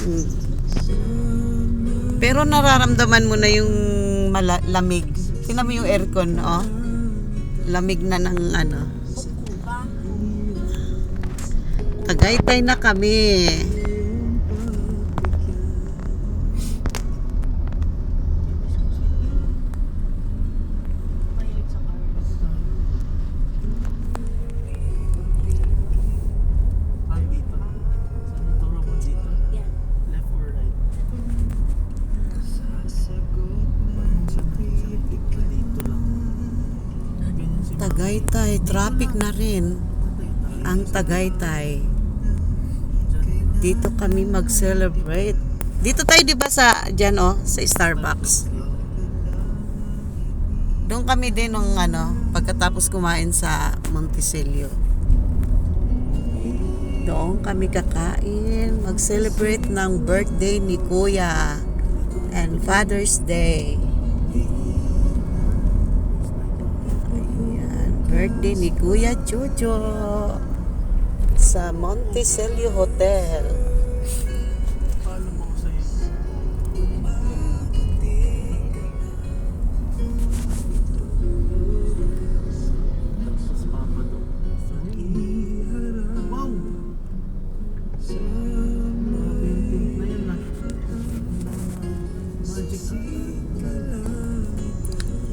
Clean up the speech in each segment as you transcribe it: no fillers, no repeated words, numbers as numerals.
Mm. Pero nararamdaman mo na yung lamig. Tingnan mo yung aircon, oh. Lamig na ng ano. Tagaytay na kami. Tagaytay, traffic na rin ang Tagaytay. Dito kami mag-celebrate. Dito tayo 'di ba sa diyan oh, sa Starbucks. Doon kami din nung ano, pagkatapos kumain sa Monticello. Doon kami kakain, mag-celebrate ng birthday ni Kuya and Father's Day. Birthday ni Kuya Jojo sa Monticello Hotel.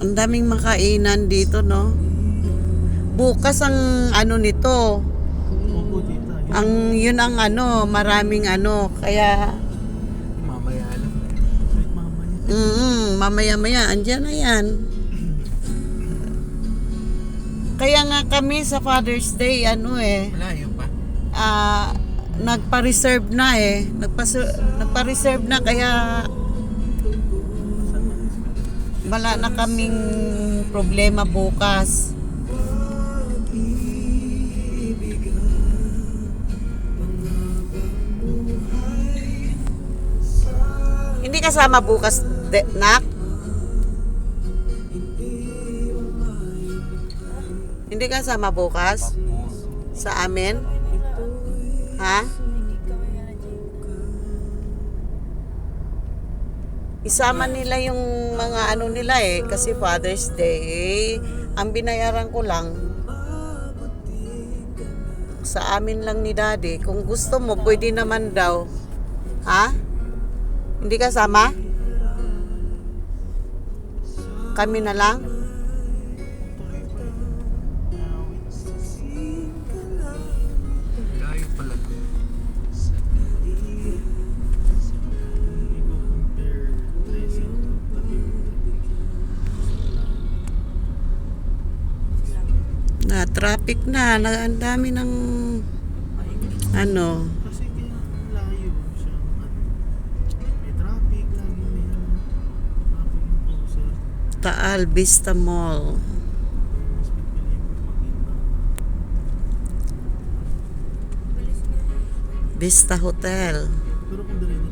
Ang daming makainan dito, no? Bukas ang ano nito. Ang yun ang ano, maraming ano, kaya mamaya lang. mamaya andyan na yan. Kaya nga kami sa Father's Day ano Malayo pa. nagpa-reserve na nagpa-reserve na kaya wala na kaming problema bukas. Hindi kasama bukas, nak? Hindi kasama bukas? Sa amin? Ha? Isama nila yung mga ano nila kasi Father's Day. Ang binayaran ko lang sa amin lang ni Daddy. Kung gusto mo, pwede naman daw. Ha? Hindi kasama? Kami na lang? Layo pala. Na traffic na, ang dami ng ano. Kasi kaya layo siya. May traffic lagi may traffic yung puso. Taal Vista Mall. Mas pipili ko maging Vista Hotel. pero kung dali